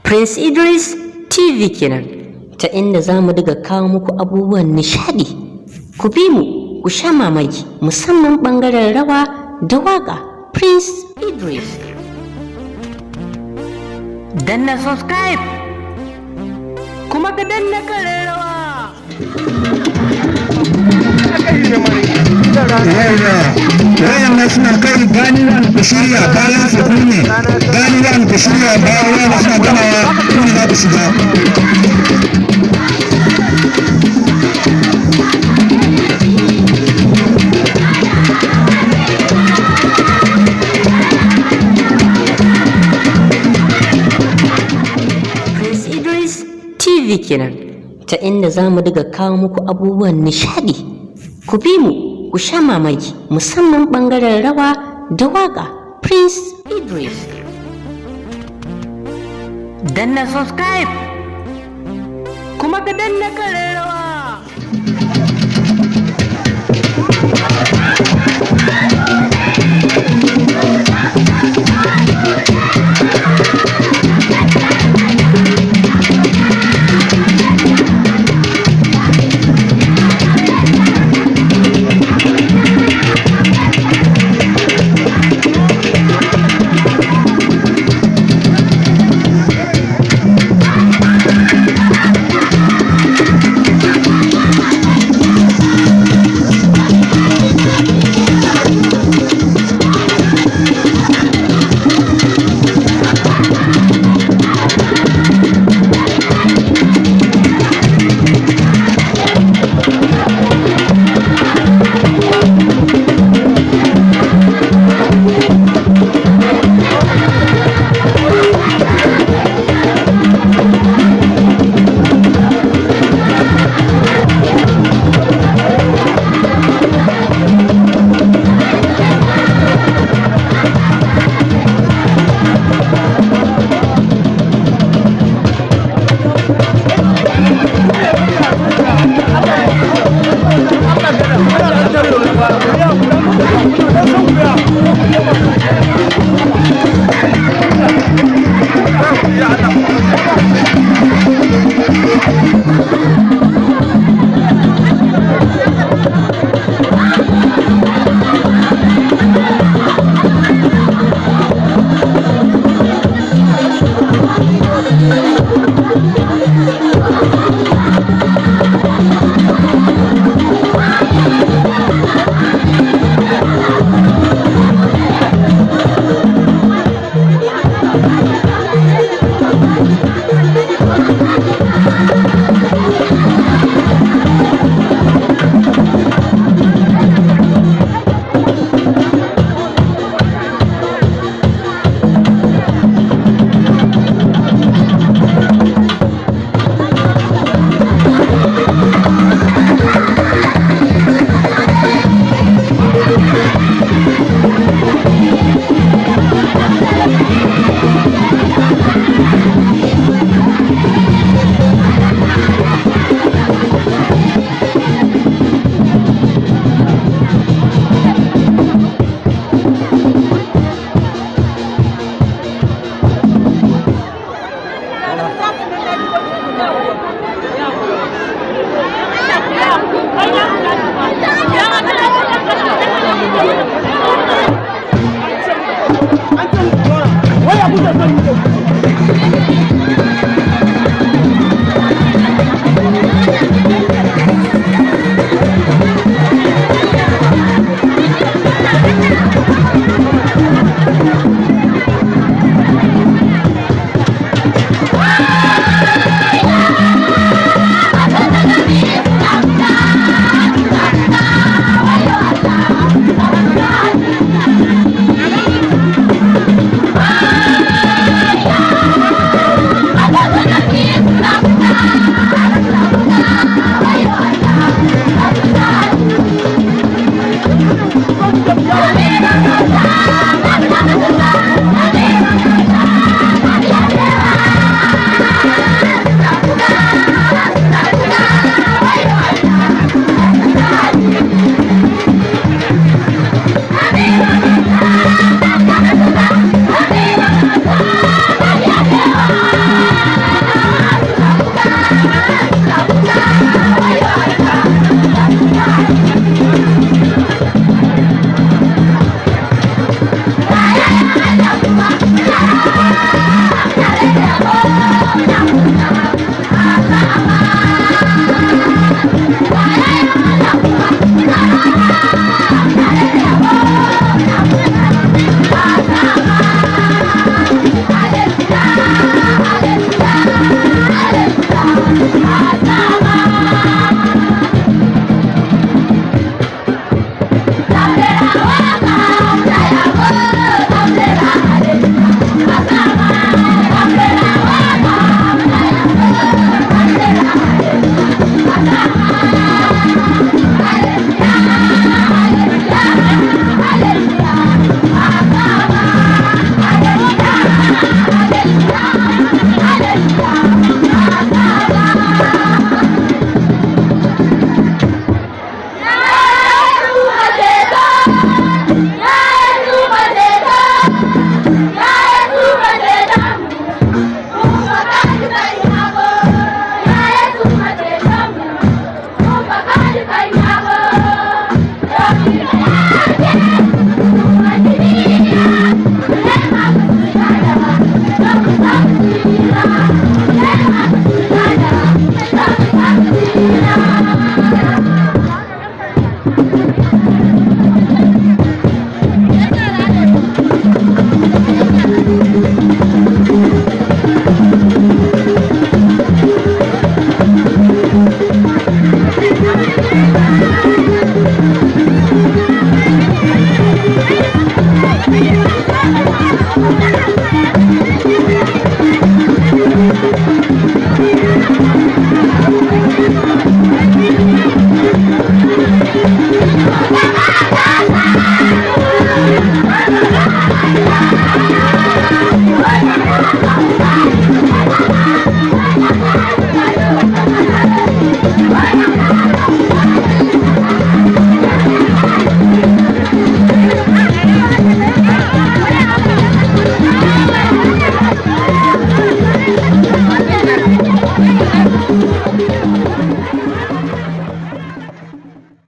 Prince Idris TV kenan, ta inda za mu daga kawo muku abubuwan nishadi. Ku bi mu, ku sha mamaki, musamman ɓangaren rawa da waƙa. Prince Idris. Danna subscribe, kuma ka danna ƙararrawa. Wayan na suna kai gani ran ku shirya kayan su ne gani ran ku shirya bayan wayan suna gamawa kuma za ku shiga. Prince Idris TV kenan, ta inda za mu daga kawo muku abubuwan nishadi. Ku bi mu, ku sha mamaki, musamman ɓangaren rawa da waƙa. Prince Idris. Danna subscribe, kuma ka danna ƙararrawa.